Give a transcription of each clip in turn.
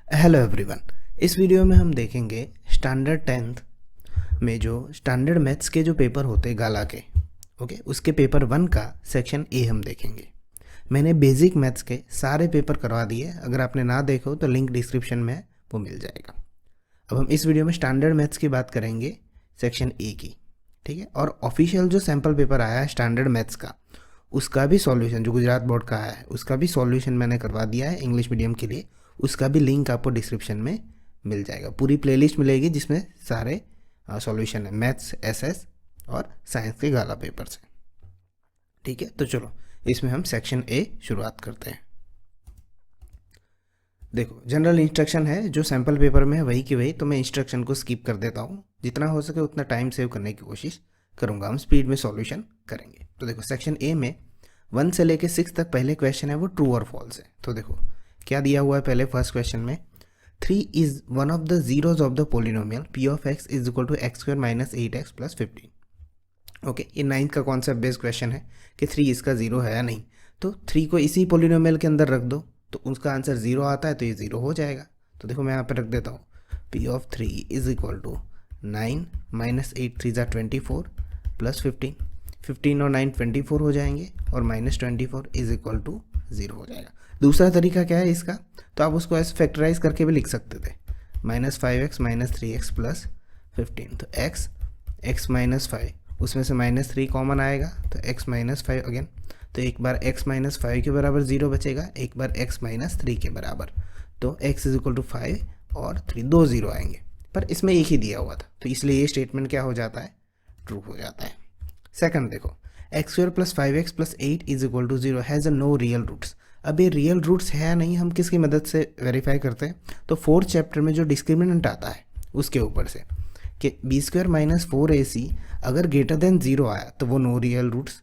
Hello everyone. इस video में हम देखेंगे स्टैंडर्ड 10th में जो स्टैंडर्ड मैथ्स के जो पेपर होते हैं गाला के, ओके, उसके पेपर 1 का सेक्शन ए हम देखेंगे। मैंने बेसिक मैथ्स के सारे पेपर करवा दिए, अगर आपने ना देखो तो लिंक डिस्क्रिप्शन में वो मिल जाएगा। अब हम इस वीडियो में स्टैंडर्ड मैथ्स की बात करेंगे, सेक्शन ए की, ठीक है। और ऑफिशियल जो सैम्पल पेपर आया है स्टैंडर्ड मैथ्स का, उसका भी सॉल्यूशन जो गुजरात बोर्ड का आया है उसका भी सॉल्यूशन मैंने करवा दिया है इंग्लिश मीडियम के लिए। उसका भी लिंक आपको डिस्क्रिप्शन में मिल जाएगा। पूरी प्लेलिस्ट मिलेगी जिसमें सारे सॉल्यूशन है मैथ्स, एसएस और साइंस के गाला पेपर से, ठीक है। तो चलो इसमें हम सेक्शन ए शुरुआत करते हैं। देखो, जनरल इंस्ट्रक्शन है जो सैम्पल पेपर में है वही की वही, तो मैं इंस्ट्रक्शन को स्किप कर देता हूँ। जितना हो सके उतना टाइम सेव करने की कोशिश करूँगा, हम स्पीड में सॉल्यूशन करेंगे। तो देखो सेक्शन ए में 1 से लेके 6 तक पहले क्वेश्चन है वो ट्रू और फॉल्स है। तो देखो क्या दिया हुआ है पहले फर्स्ट क्वेश्चन में, 3 is one of the zeros of the polynomial P of x is equal to x square minus 8x plus 15। Okay, ये 9th का कॉन्सेप्ट बेस्ड क्वेश्चन है कि 3 इसका जीरो है या नहीं। तो 3 को इसी पोलिनोमियल के अंदर रख दो तो उसका आंसर 0 आता है, तो ये 0 हो जाएगा। तो देखो मैं यहाँ पे रख देता हूँ, P of 3 is equal to 9 minus 8 3 24 plus 15 और 9 24 हो जाएंगे और माइनस 24 इज इक्वल टू 0 हो जाएगा। दूसरा तरीका क्या है इसका, तो आप उसको ऐसे फैक्टराइज करके भी लिख सकते थे, minus 5x minus 3x plus 15। तो x माइनस 5, उसमें से माइनस 3 कॉमन आएगा तो x माइनस 5 अगेन। तो एक बार x माइनस 5 के बराबर 0 बचेगा, एक बार x माइनस 3 के बराबर। तो x इज इक्वल टू 5 और 3, 2 0 आएंगे, पर इसमें एक ही दिया हुआ था तो इसलिए ये स्टेटमेंट क्या हो जाता है, ट्रू हो जाता है। सेकंड देखो, x square plus 5x plus 8 is equal to 0 has a no real roots. अब ये रियल रूट्स है या नहीं हम किसकी मदद से वेरीफाई करते हैं, तो 4th चैप्टर में जो डिस्क्रिमिनेंट आता है उसके ऊपर से कि बी स्क्वायर माइनस 4ac अगर ग्रेटर देन 0 आया तो वो नो रियल रूट्स,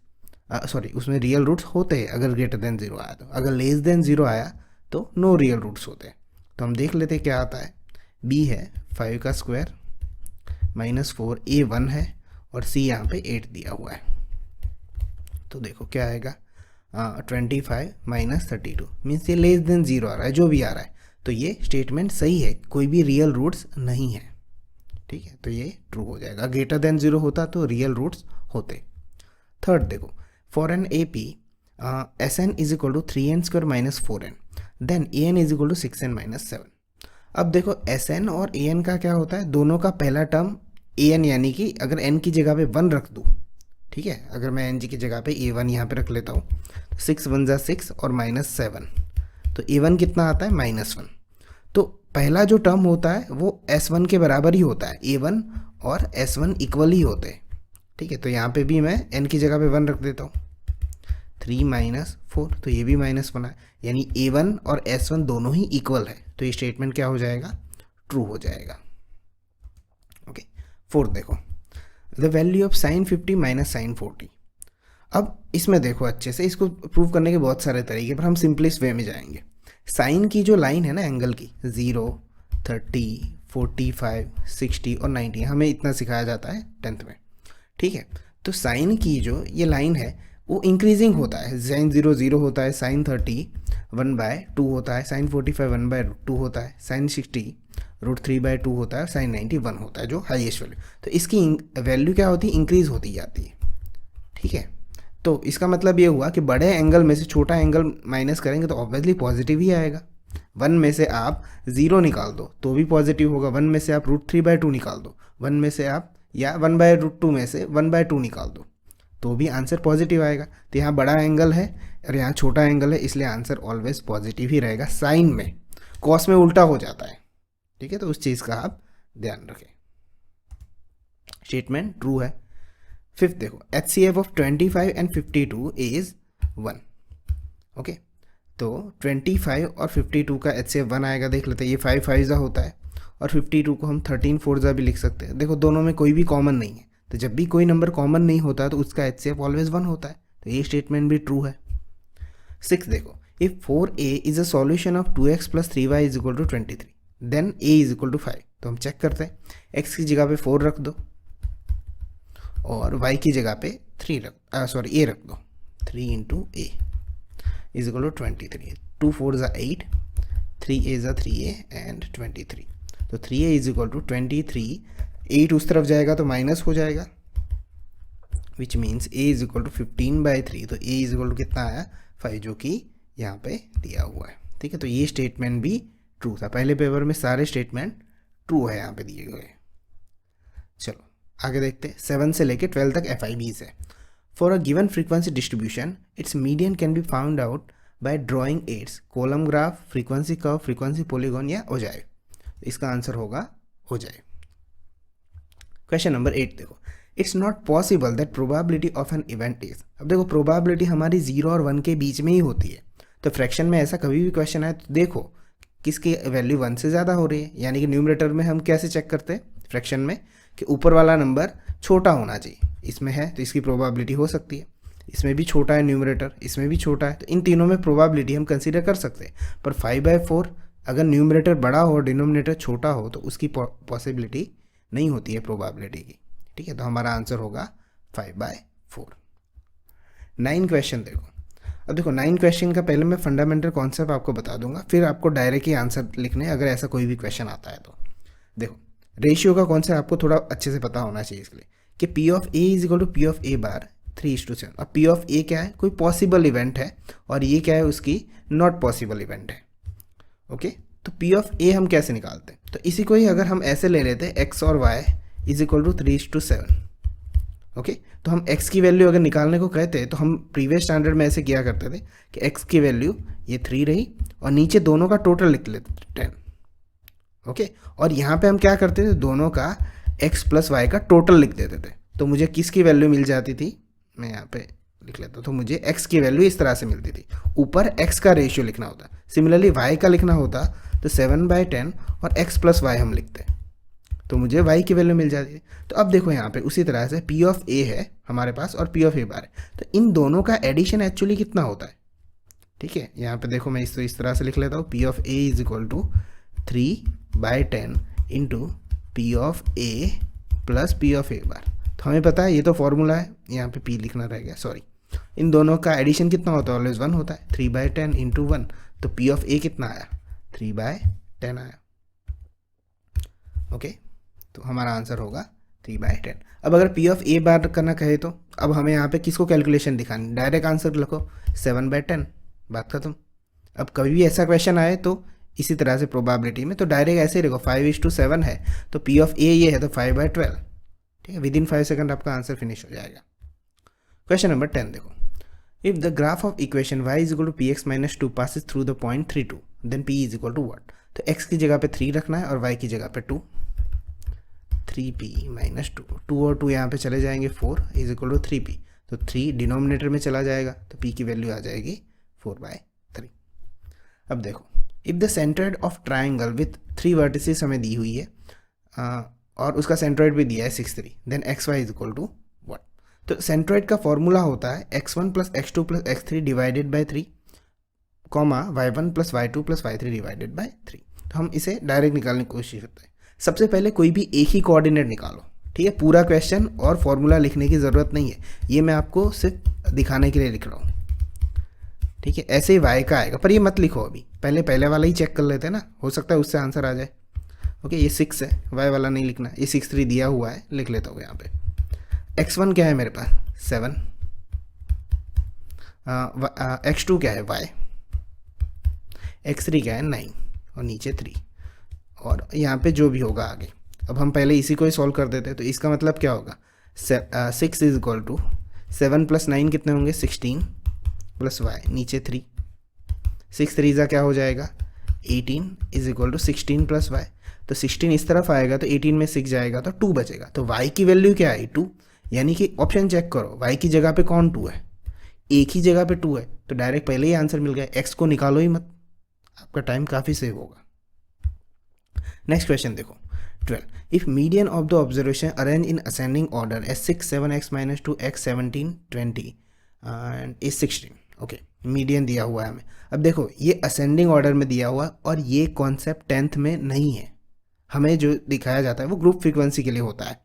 सॉरी उसमें रियल रूट्स होते हैं अगर ग्रेटर देन 0 आया, तो अगर लेस देन 0 आया तो नो रियल रूट्स होते हैं। तो हम देख लेते हैं क्या आता है, बी है 5 का स्क्वायर माइनस 4, ए 1 है और सी यहाँ पे 8 दिया हुआ है। तो देखो क्या आएगा, 25 माइनस 32 मीन्स ये लेस देन 0 आ रहा है, जो भी आ रहा है तो ये स्टेटमेंट सही है, कोई भी रियल रूट्स नहीं है, ठीक है। तो ये ट्रू हो जाएगा, ग्रेटर देन 0 होता तो रियल रूट्स होते। थर्ड देखो, for n A P S n is equal to 3n स्क्वायर minus 4n then a n is equal to 6n minus 7। अब देखो एस एन और ए एन का क्या होता है, दोनों का पहला टर्म ए एन, यानी कि अगर एन की जगह पे 1 रख दूँ, ठीक है, अगर मैं एन जी की जगह पे ए वन यहाँ पे रख लेता हूँ तो 6 1 जा 6 और माइनस 7, तो ए वन कितना आता है, -1। तो पहला जो टर्म होता है वो S1 के बराबर ही होता है, A1 और S1 इक्वल ही होते हैं, ठीक है। तो यहाँ पे भी मैं n की जगह पे 1 रख देता हूँ, 3 माइनस 4, तो ये भी -1 है, यानी A1 और S1 दोनों ही इक्वल है, तो ये स्टेटमेंट क्या हो जाएगा, ट्रू हो जाएगा। ओके, फोर्थ देखो, the value of sine 50 minus sine 40। अब इसमें देखो अच्छे से, इसको प्रूव करने के बहुत सारे तरीके, पर हम सिंपलेस्ट वे में जाएंगे। साइन की जो लाइन है ना एंगल की, 0 30 45 60 और 90, हमें इतना सिखाया जाता है 10th में, ठीक है। तो साइन की जो ये लाइन है वो इंक्रीजिंग होता है, साइन 0 0 होता है, साइन 30 1/2 होता है, साइन 45 1/2 होता है, साइन 60 √3/2 होता है, साइन 90 1 होता है, जो हाईएस्ट वैल्यू। तो इसकी वैल्यू क्या होती है, इंक्रीज होती जाती है, ठीक है। तो इसका मतलब ये हुआ कि बड़े एंगल में से छोटा एंगल माइनस करेंगे तो ऑब्वियसली पॉजिटिव ही आएगा। 1 में से आप 0 निकाल दो तो भी पॉजिटिव होगा, 1 में से आप √3/2 निकाल दो, 1 में से आप या 1/√2 में से 1/2 निकाल दो तो भी आंसर पॉजिटिव आएगा। तो यहाँ बड़ा एंगल है और यहाँ छोटा एंगल है, इसलिए आंसर ऑलवेज पॉजिटिव ही रहेगा। साइन में, कॉस में उल्टा हो जाता है, ठीक है, तो उस चीज़ का आप ध्यान रखें। स्टेटमेंट ट्रू है। फिफ्थ देखो, HCF of 25 and 52 is 1। Okay, तो 25 और 52 का HCF 1 आएगा, देख लेते हैं। ये 5 5 जा होता है और 52 को हम 13 4 जा भी लिख सकते हैं। देखो दोनों में कोई भी कॉमन नहीं है, तो जब भी कोई नंबर कॉमन नहीं होता तो उसका HCF ऑलवेज 1 होता है, तो ये स्टेटमेंट भी ट्रू है। 6 देखो, if 4a is a solution of 2x plus 3y is equal to 23 then a is equal to 5। तो हम चेक करते हैं, x की जगह पे 4 रख दो और y की जगह पे 3 a रख दो, 3 × a is equal to 23, 2 4 8, 3 A ज़ा 3A एंड 23, तो 3A इज इक्वल टू 23, 8 उस तरफ जाएगा तो माइनस हो जाएगा, which means A is equal to 15/3, तो A इज इक्वल टू कितना आया 5, जो कि यहाँ पे दिया हुआ है। ठीक है, तो ये स्टेटमेंट भी ट्रू था, पहले पेपर में सारे स्टेटमेंट ट्रू है यहाँ पे दिए हुए। चलो आगे देखते हैं, 7 से लेके 12 तक FIBs है। For a given frequency distribution it's median can be found out by drawing ads column graph, frequency curve, frequency polygon या ओजाइव। इसका आंसर होगा ओजाइव। क्वेश्चन नंबर 8 देखो, it's not possible that probability of an event is. अब देखो probability हमारी 0 और 1 के बीच में ही होती है, तो फ्रैक्शन में ऐसा कभी भी क्वेश्चन आए तो देखो किसकी वैल्यू 1 से ज़्यादा हो रही है, यानी कि न्यूमरेटर में हम कैसे चेक करते हैं फ्रैक्शन में कि ऊपर वाला नंबर छोटा होना चाहिए, इसमें है तो इसकी प्रोबेबिलिटी हो सकती है, इसमें भी छोटा है न्यूमरेटर, इसमें भी छोटा है, तो इन तीनों में प्रोबेबिलिटी हम कंसीडर कर सकते हैं। पर 5/4 अगर न्यूमरेटर बड़ा हो और डिनोमिनेटर छोटा हो तो उसकी पॉसिबिलिटी नहीं होती है प्रोबेबिलिटी की। ठीक है, तो हमारा आंसर होगा 5/4। 9 क्वेश्चन देखो, अब देखो 9 क्वेश्चन का पहले मैं फंडामेंटल कॉन्सेप्ट आपको बता दूंगा, फिर आपको डायरेक्ट ही आंसर लिखने अगर ऐसा कोई भी क्वेश्चन आता है तो। देखो रेशियो का कॉन्सेप्ट आपको थोड़ा अच्छे से पता होना चाहिए इसके लिए कि P of A is equal to P of A bar 3:7। अब P ऑफ A क्या है, कोई पॉसिबल इवेंट है, और ये क्या है उसकी नॉट पॉसिबल इवेंट है। ओके, तो P ऑफ A हम कैसे निकालते हैं, तो इसी को ही अगर हम ऐसे ले लेते हैं x और y is equal to 3:7। Okay, तो हम x की वैल्यू अगर निकालने को कहते हैं तो हम प्रीवियस स्टैंडर्ड में ऐसे किया करते थे कि x की वैल्यू ये 3 रही और नीचे दोनों का टोटल लिख लेते 10। ओके, और यहाँ पे हम क्या करते थे, दोनों का x प्लस वाई का टोटल लिख देते थे, तो मुझे किसकी वैल्यू मिल जाती थी, मैं यहाँ पे लिख लेता, तो मुझे x की वैल्यू इस तरह से मिलती थी, ऊपर x का रेशियो लिखना होता। सिमिलरली y का लिखना होता तो 7/10 और x प्लस वाई हम लिखते, तो मुझे y की वैल्यू मिल जाती है। तो अब देखो यहाँ पे उसी तरह से P ऑफ A है हमारे पास और P ऑफ A बार है, तो इन दोनों का एडिशन एक्चुअली कितना होता है। ठीक है, यहाँ पे देखो मैं इस तरह से लिख लेता हूँ, P of A is equal to 3/10 into P of A plus P of A bar. तो हमें पता है ये तो फॉर्मूला है, यहाँ पे P लिखना रह गया, सॉरी। इन दोनों का एडिशन कितना होता है, ऑलवेज 1 होता है, 3/10 इंटू 1, तो P ऑफ A कितना आया, 3/10 आया। ओके, तो हमारा आंसर होगा 3/10। अब अगर P ऑफ A बार करना कहे तो अब हमें यहाँ पे किसको कैलकुलेशन दिखानी, डायरेक्ट आंसर लिखो 7/10, बात खत्म। अब कभी भी ऐसा क्वेश्चन आए तो इसी तरह से प्रोबेबिलिटी में तो डायरेक्ट ऐसे ही लिखो, 5:7 है तो P ऑफ A ये है तो 5/12। ठीक है, विदिन 5 सेकंड आपका आंसर फिनिश हो जाएगा। क्वेश्चन नंबर 10 देखो, if the graph of equation y is equal to px minus 2 passes through the point 3, 2 then p is equal to what. तो x की जगह पे 3 रखना है और y की जगह पे 2, 3p माइनस 2 और 2 यहाँ पे चले जाएंगे, 4 इज इक्वल टू 3p, तो 3 डिनोमिनेटर में चला जाएगा तो p की वैल्यू आ जाएगी 4/3। अब देखो, if the centroid of triangle with 3 vertices हमें दी हुई है और उसका सेंट्रोइड भी दिया है 6, 3, then xy is equal to what. तो सेंट्रोइड का फॉर्मूला होता है x1 plus x2 plus x3 divided by 3, comma y1 plus y2 plus y3 divided by 3। तो हम इसे डायरेक्ट निकालने की कोशिश करते हैं। सबसे पहले कोई भी एक ही कोऑर्डिनेट निकालो, ठीक है, पूरा क्वेश्चन और फॉर्मूला लिखने की ज़रूरत नहीं है, ये मैं आपको सिर्फ दिखाने के लिए लिख रहा हूँ। ठीक है, ऐसे ही y का आएगा, पर ये मत लिखो अभी, पहले वाला ही चेक कर लेते हैं ना, हो सकता है उससे आंसर आ जाए। ओके, ये 6 है, y वाला नहीं लिखना, ये 6, 3 दिया हुआ है, लिख लेता हूँ यहाँ पे। x1 क्या है मेरे पास 7, x2 क्या है y, x3 क्या है 9 और नीचे 3, और यहाँ पे जो भी होगा आगे। अब हम पहले इसी को ही सॉल्व कर देते हैं, तो इसका मतलब क्या होगा, 6 इज इक्वल टू 7 प्लस 9 कितने होंगे 16 प्लस y नीचे 3, 6 3 क्या हो जाएगा 18 is equal to 16 plus y। तो 16 इस तरफ आएगा तो 18 में 6 जाएगा तो 2 बचेगा, तो y की वैल्यू क्या है 2, यानी कि ऑप्शन चेक करो y की जगह पे कौन 2 है, एक ही जगह पे 2 है, तो डायरेक्ट पहले ही आंसर मिल गया, x को निकालो ही मत, आपका टाइम काफ़ी सेव होगा। नेक्स्ट क्वेश्चन देखो 12, if median of the observation arrange in ascending order S 6 7 x minus 2 x 17 20 and is 16। Okay, median दिया हुआ है हमें। अब देखो ये असेंडिंग ऑर्डर में दिया हुआ और ये कॉन्सेप्ट 10th में नहीं है, हमें जो दिखाया जाता है वो ग्रुप फ्रीक्वेंसी के लिए होता है।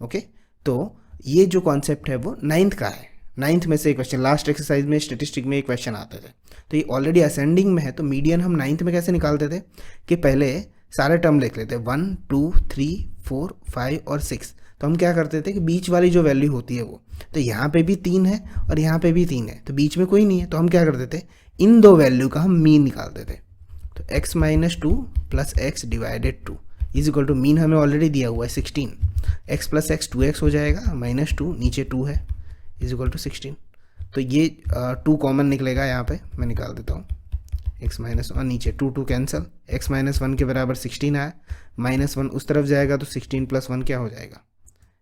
ओके, तो ये जो कॉन्सेप्ट है वो 9th का है, 9th में से एक क्वेश्चन, लास्ट एक्सरसाइज में स्टेटिस्टिक में एक क्वेश्चन आते थे, तो ये ऑलरेडी असेंडिंग में है, तो मीडियन हम 9th में कैसे निकालते थे कि पहले सारे टर्म लिख लेते 1 2 3 4 5 और 6, तो हम क्या करते थे कि बीच वाली जो वैल्यू होती है वो, तो यहाँ पे भी 3 है और यहाँ पे भी 3 है, तो बीच में कोई नहीं है, तो हम क्या करते थे इन दो वैल्यू का हम मीन निकालते थे। तो x minus 2 plus x divided 2 is equal to, mean हमें ऑलरेडी दिया हुआ है 16, x प्लस एक्स 2x हो जाएगा, माइनस 2 नीचे 2 है इज इक्वल टू 16। तो ये 2 कॉमन निकलेगा यहाँ पे, मैं निकाल देता हूँ, x माइनस 1 नीचे 2 2 कैंसिल, x माइनस 1 के बराबर 16 आया, माइनस 1 उस तरफ जाएगा तो 16 प्लस 1 क्या हो जाएगा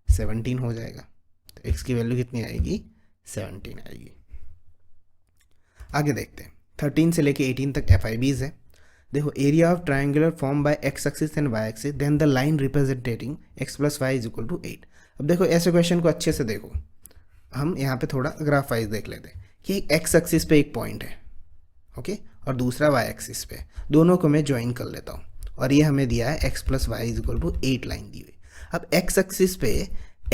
17 हो जाएगा। तो x की वैल्यू कितनी आएगी 17 आएगी। आगे देखते हैं 13 से लेके 18 तक FIBs है। देखो, area of triangular form by x axis and y axis, then the line representing x plus y is equal to 8। अब देखो ऐसे क्वेश्चन को अच्छे से देखो, हम यहाँ पे थोड़ा ग्राफ वाइज देख लेते हैं कि एक x एक्सिस पे एक पॉइंट है, ओके, और दूसरा y एक्सिस पे, दोनों को मैं ज्वाइन कर लेता हूँ, और ये हमें दिया है x plus y is equal to 8 line दी हुई। अब x एक्सिस पे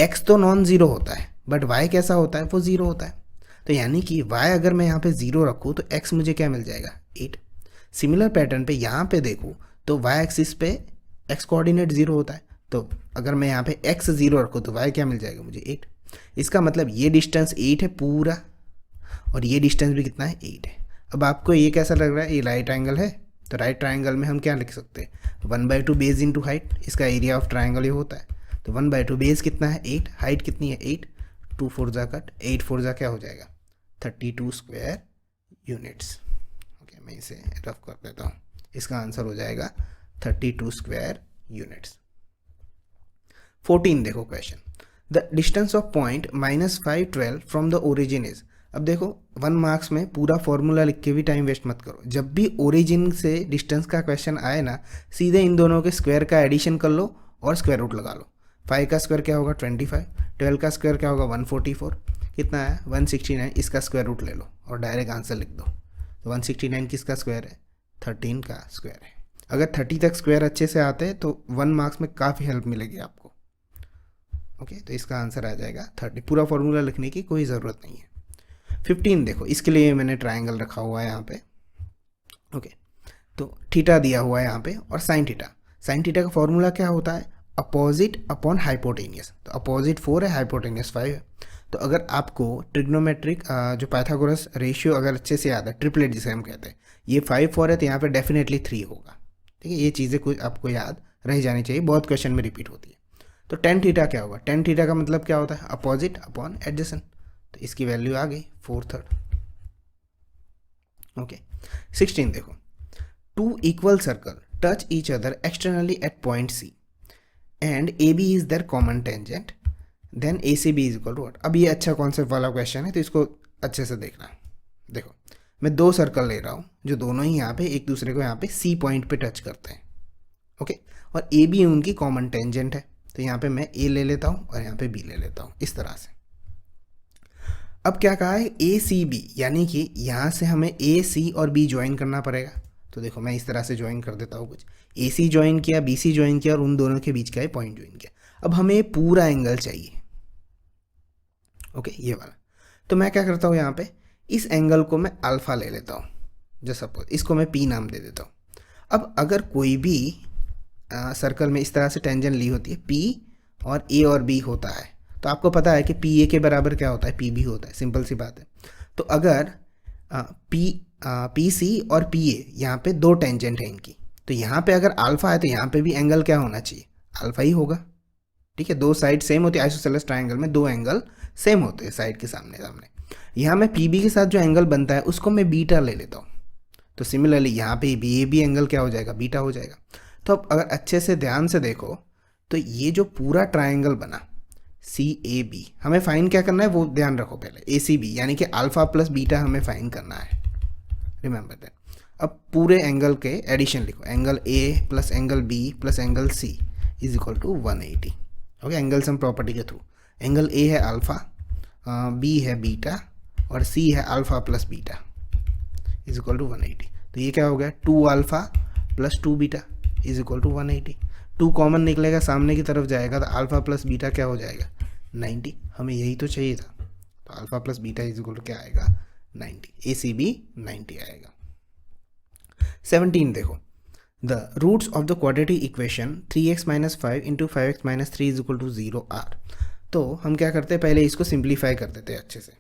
x तो नॉन जीरो होता है, बट y कैसा होता है, वो जीरो होता है, तो यानी कि y अगर मैं यहाँ पे जीरो रखूँ तो x मुझे क्या मिल जाएगा 8। सिमिलर पैटर्न पे यहाँ पे देखूँ तो y एक्सिस पे x कोऑर्डिनेट जीरो होता है, तो अगर मैं यहाँ पे x जीरो रखूँ तो y क्या मिल जाएगा मुझे 8। इसका मतलब ये डिस्टेंस 8 है पूरा, और ये डिस्टेंस भी कितना है 8 है। अब आपको ये कैसा लग रहा है, ये राइट ट्रायंगल है, तो राइट ट्रायंगल में हम क्या लिख सकते हैं 1/2 बेस इंटू हाइट, इसका एरिया ऑफ ट्रायंगल ये होता है, तो 1/2 बेस कितना है 8, हाइट कितनी है 8, 2 4 जा कट, 8 4 जा क्या हो जाएगा 32 स्क्वायर यूनिट्स। ओके, मैं इसे रफ कर देता हूँ, इसका आंसर हो जाएगा 32 स्क्वायर यूनिट्स। 14 देखो question, the distance of point -5 12 from the origin is. अब देखो 1 मार्क्स में पूरा फॉर्मूला लिख के भी टाइम वेस्ट मत करो, जब भी ओरिजिन से डिस्टेंस का क्वेश्चन आए ना, सीधे इन दोनों के स्क्वायर का एडिशन कर लो और स्क्वायर रूट लगा लो। 5 का स्क्वायर क्या होगा 25, 12 का स्क्वायर क्या होगा 144, कितना है 169, इसका स्क्वायर रूट ले लो और डायरेक्ट आंसर लिख दो। तो 169 किसका स्क्वायर है 13 का स्क्वायर है। अगर 30 तक स्क्वायर अच्छे से आते हैं तो 1 मार्क्स में काफ़ी हेल्प मिलेगी आपको। ओके, तो इसका आंसर आ जाएगा 30, पूरा फॉर्मूला लिखने की कोई ज़रूरत नहीं है। 15 देखो, इसके लिए मैंने ट्रायंगल रखा हुआ है यहाँ पे, ओके, तो थीटा दिया हुआ है यहाँ पे और साइन थीटा। साइन थीटा का फॉर्मूला क्या होता है अपोजिट अपॉन हाइपोटेनियस, तो अपोजिट 4 है, हाइपोटेनियस 5 है। तो अगर आपको ट्रिग्नोमेट्रिक जो पाइथागोरस रेशियो अगर अच्छे से याद है, ट्रिपलेट जिसे हम कहते हैं, ये 5 4 है, तो यहाँ पे डेफिनेटली 3 होगा। ठीक है, ये चीज़ें कुछ आपको याद रह जानी चाहिए, बहुत क्वेश्चन में रिपीट होती है। तो टेन थीटा क्या होगा, टेन थीटा का मतलब क्या होता है अपोजिट अपॉन एडजेसेंट, तो इसकी वैल्यू आ गई 4/3। ओके, 16 देखो, 2 equal circle touch each other externally at point C and AB is their common tangent, then ACB is equal to what. अब ये अच्छा कॉन्सेप्ट वाला क्वेश्चन है, तो इसको अच्छे से देखना। देखो, मैं 2 सर्कल ले रहा हूँ जो दोनों ही यहाँ पे एक दूसरे को यहाँ पे C पॉइंट पे टच करते हैं, ओके, और AB उनकी कॉमन टेंजेंट है, तो यहाँ पे मैं A ले लेता हूँ और यहाँ पे B ले लेता हूँ, इस तरह से। अब क्या कहा है ACB, यानी कि यहाँ से हमें AC और B ज्वाइन करना पड़ेगा। तो देखो मैं इस तरह से ज्वाइन कर देता हूँ, कुछ AC ज्वाइन किया, BC ज्वाइन किया और उन दोनों के बीच का ये पॉइंट ज्वाइन किया। अब हमें पूरा एंगल चाहिए, ओके, ये वाला। तो मैं क्या करता हूँ, यहाँ पे इस एंगल को मैं अल्फा ले लेता हूँ, जो सपोज इसको मैं P नाम दे देता हूँ। अब अगर कोई भी सर्कल में इस तरह से टेंजेंट ली होती है, P और A और B होता है, तो आपको पता है कि PA के बराबर क्या होता है PB होता है, सिंपल सी बात है। तो अगर PC और PA यहाँ पे 2 टेंजेंट है इनकी, तो यहाँ पे अगर अल्फा है तो यहाँ पे भी एंगल क्या होना चाहिए अल्फा ही होगा। ठीक है, 2 साइड सेम होती है, आइसोसेलेस ट्रायंगल में 2 एंगल सेम होते हैं साइड के सामने सामने। यहाँ मैं PB के साथ जो एंगल बनता है उसको मैं बीटा ले लेता हूँ, तो सिमिलरली यहाँ पे BAB एंगल क्या हो जाएगा बीटा हो जाएगा। तो अब अगर अच्छे से ध्यान से देखो तो ये जो पूरा ट्रायंगल बना CAB, हमें फाइंड क्या करना है वो ध्यान रखो पहले, ACB यानी कि अल्फा प्लस बीटा हमें फाइंड करना है, रिमेंबर दैट। अब पूरे एंगल के एडिशन लिखो, angle A plus angle B plus angle C is equal to 180। Okay, angle sum property के थ्रू एंगल A है अल्फा, B है बीटा और C है alpha plus beta is equal to 180। तो ये क्या हो गया 2 alpha plus 2 beta is equal to 180। 2 common निकलेगा, सामने की तरफ जाएगा तो अल्फा प्लस बीटा क्या हो जाएगा 90, हमें यही तो चाहिए था। तो alpha plus beta is equal to क्या आएगा 90, ACB 90 आएगा। 17 देखो, the roots of the quadratic equation 3x minus 5 into 5x minus 3 is equal to 0 are. तो हम क्या करते हैं, पहले इसको सिंप्लीफाई कर देते हैं अच्छे से।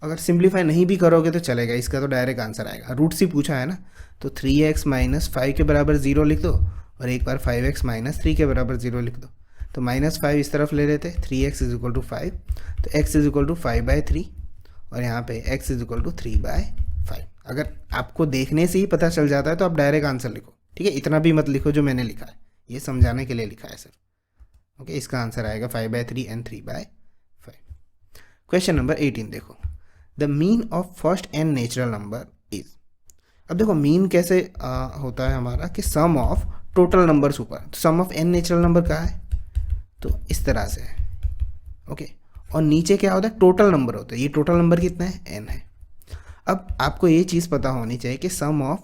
अगर सिंप्लीफाई नहीं भी करोगे तो चलेगा, इसका तो डायरेक्ट आंसर आएगा, रूट्स ही पूछा है ना। तो 3x माइनस 5 के बराबर 0 लिख दो और एक बार 5x माइनस 3 के बराबर 0 लिख दो। तो माइनस 5 इस तरफ ले लेते, 3x इज इक्वल टू 5, तो x इज इक्वल टू 5/3 और यहाँ पे x इज इक्वल टू 3/5। अगर आपको देखने से ही पता चल जाता है तो आप डायरेक्ट आंसर लिखो, ठीक है। इतना भी मत लिखो जो मैंने लिखा है, ये समझाने के लिए लिखा है सिर्फ। ओके, इसका आंसर आएगा 5/3 एंड 3/5। क्वेश्चन नंबर 18 देखो, the mean of first n natural number is. अब देखो मीन कैसे होता है हमारा कि सम ऑफ टोटल नंबर्स ऊपर, तो सम ऑफ एन नेचुरल नंबर कहाँ है, तो इस तरह से है। ओके, और नीचे क्या होता है, टोटल नंबर होता है। ये टोटल नंबर कितना है, एन है। अब आपको ये चीज़ पता होनी चाहिए कि sum of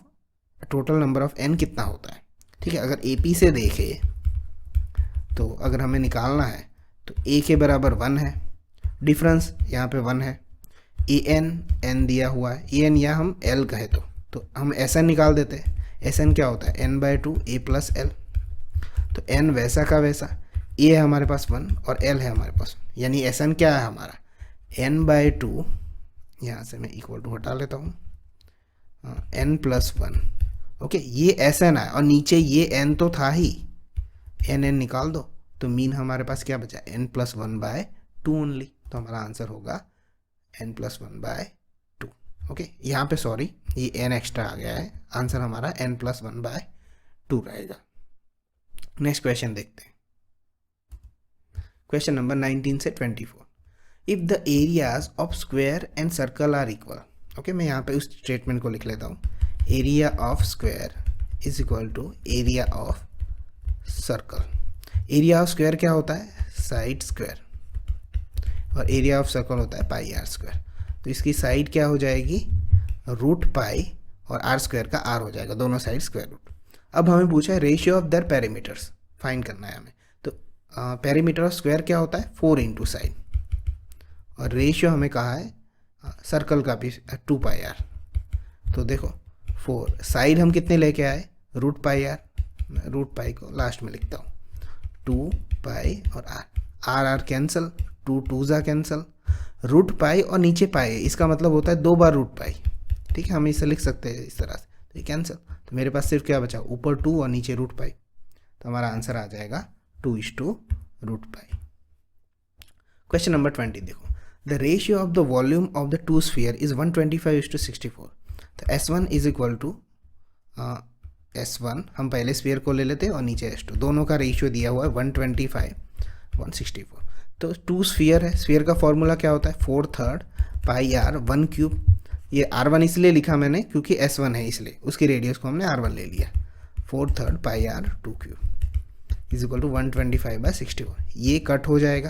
total number of n कितना होता है, ठीक है। अगर AP से देखे तो अगर हमें निकालना है तो A के बराबर 1 है, डिफरेंस यहाँ पे 1 है, n दिया हुआ है, an या हम l कहे तो हम Sn निकाल देते हैं। Sn क्या होता है, n/2 a प्लस l। तो n वैसा का वैसा, a है हमारे पास 1 और l है हमारे पास, यानी Sn क्या है हमारा n/2, यहाँ से मैं इक्वल टू हटा लेता हूँ, n प्लस 1। ओके, ये Sn है और नीचे ये n तो था ही, n निकाल दो तो मीन हमारे पास क्या बचा, n प्लस 1/2 ओनली। तो हमारा आंसर होगा n प्लस 1/2। ओके, यहाँ पे सॉरी ये n एक्स्ट्रा आ गया है, आंसर हमारा n प्लस 1/2 रहेगा। नेक्स्ट क्वेश्चन देखते हैं, क्वेश्चन नंबर 19 से 24। If the areas of square and circle are equal. Okay, मैं यहाँ पे उस स्टेटमेंट को लिख लेता हूँ, area of square is equal to area of circle. Area of square क्या होता है, साइड स्क्वायर, और एरिया ऑफ सर्कल होता है पाई आर स्क्वायर। तो इसकी साइड क्या हो जाएगी, रूट पाई, और आर स्क्वायर का आर हो जाएगा, दोनों साइड स्क्वायर रूट। अब हमें पूछा है ratio of their perimeters find करना है हमें। तो पेरीमीटर ऑफ स्क्वायर क्या होता है, 4 इंटू साइड, और रेशियो हमें कहा है सर्कल का भी 2πr। तो देखो 4, साइड हम कितने लेके आए, रूट पाई आर, मैं रूट पाई को लास्ट में लिखता हूँ, 2π और r r cancel, 2 2 cancel, root pi और नीचे पाई, इसका मतलब होता है 2 बार रूट पाई, ठीक है। हम इसे लिख सकते हैं इस तरह से, तो ये कैंसिल, तो मेरे पास सिर्फ क्या बचा, ऊपर 2 और नीचे रूट पाई। तो हमारा आंसर आ जाएगा 2:√π। क्वेश्चन नंबर 20 देखो, the ratio of the volume of the two sphere is 125:64। तो S1 is equal to S1, हम पहले स्फीयर को ले लेते हैं और नीचे S2, दोनों का रेशियो दिया हुआ है 125:164। तो टू स्फीयर है, स्फीयर का फॉर्मूला क्या होता है, 4/3 πr 1/3। ये R1 इसलिए लिखा मैंने क्योंकि S1 है, इसलिए उसकी रेडियस को हमने R1 ले लिया, 4/3 πr 2³ इज इक्वल टू 125/64। ये कट हो जाएगा,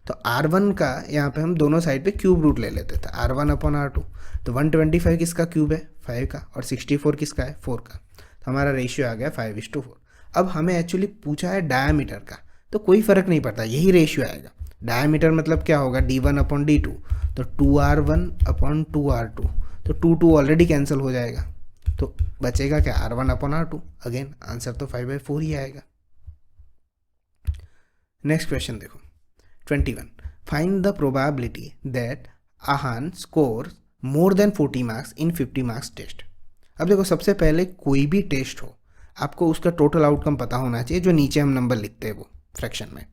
तो R1 का यहाँ पे हम दोनों साइड पे क्यूब रूट ले लेते थे, R1/R2। तो 125 किसका क्यूब है, 5 का, और 64 किसका है, 4 का। तो हमारा रेशियो आ गया 5:4। अब हमें एक्चुअली पूछा है डायमीटर का, तो कोई फ़र्क नहीं पड़ता, यही रेशियो आएगा। डायमीटर मतलब क्या होगा, D1/D2, तो 2R1/2R2, तो 2 ऑलरेडी कैंसिल हो जाएगा, तो बचेगा क्या, R1/R2। अगेन आंसर तो 5/4 ही आएगा। नेक्स्ट क्वेश्चन देखो, 21, find the probability that Aahan score more than 40 marks in 50 marks test. अब देखो सबसे पहले कोई भी टेस्ट हो, आपको उसका टोटल आउटकम पता होना चाहिए, जो नीचे हम नंबर लिखते हैं वो फ्रैक्शन में,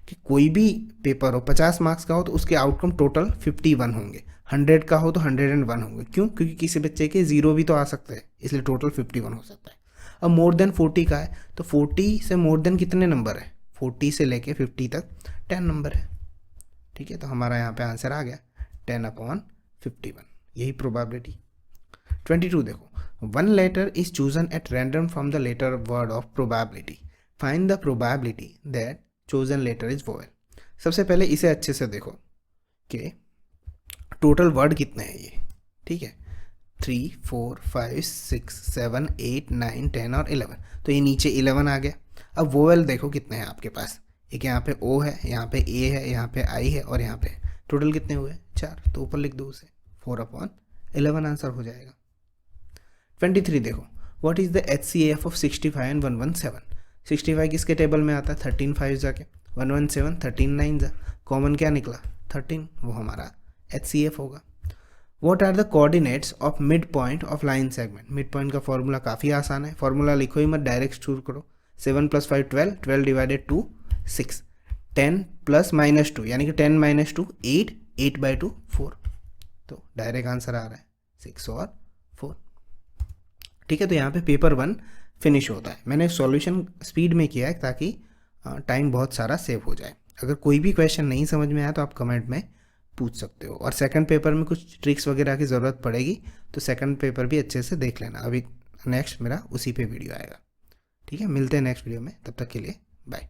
कि कोई भी पेपर हो 50 मार्क्स का हो तो उसके आउटकम टोटल 51 होंगे, 100 का हो तो 101 होंगे। क्यों, क्योंकि किसी बच्चे के 0 भी तो आ सकते हैं, इसलिए टोटल 51 हो सकता है। अब मोर देन 40 का है, तो 40 से मोर देन कितने नंबर है, 40 से लेके 50 तक 10 नंबर है, ठीक है। तो हमारा यहाँ पे आंसर आ गया 10/51, यही प्रोबेबिलिटी। 22 देखो, one letter is chosen at random from the letter word of probability, find the probability that chosen letter is vowel. सबसे पहले इसे अच्छे से देखो कि टोटल वर्ड कितने हैं ये, ठीक है, 3 4 5 6 7 8 9 10 और 11, तो ये नीचे 11 आ गया। अब वोवेल देखो कितने हैं आपके पास, एक यहाँ पे O है, यहाँ पे A है, यहाँ पे I है और यहाँ पे टोटल कितने हुए 4, तो ऊपर लिख दो उसे 4/11 आंसर हो जाएगा। 23 देखो, what is the HCF of 65 and 117। 65 किसके टेबल में आता है 13 5 जाके, 117 13 9 जा, कॉमन क्या निकला 13, वो हमारा HCF होगा। What are the coordinates of mid point of line segment. Mid point का फॉर्मूला काफ़ी आसान है, फॉर्मूला लिखो ही मत, डायरेक्ट शुरू करो। 7 + 5 12, 12 डिवाइडेड 2 6, 10 + -2 यानी कि 10 - 2 8, 8/2 4, तो डायरेक्ट आंसर आ रहा है 6 और 4। ठीक है, तो यहाँ पे पेपर 1 फिनिश होता है। मैंने सॉल्यूशन स्पीड में किया है ताकि टाइम बहुत सारा सेव हो जाए। अगर कोई भी क्वेश्चन नहीं समझ में आया तो आप कमेंट में पूछ सकते हो, और सेकंड पेपर में कुछ ट्रिक्स वगैरह की ज़रूरत पड़ेगी तो सेकंड पेपर भी अच्छे से देख लेना। अभी नेक्स्ट मेरा उसी पे वीडियो आएगा। ठीक है, मिलते हैं नेक्स्ट वीडियो में, तब तक के लिए बाय।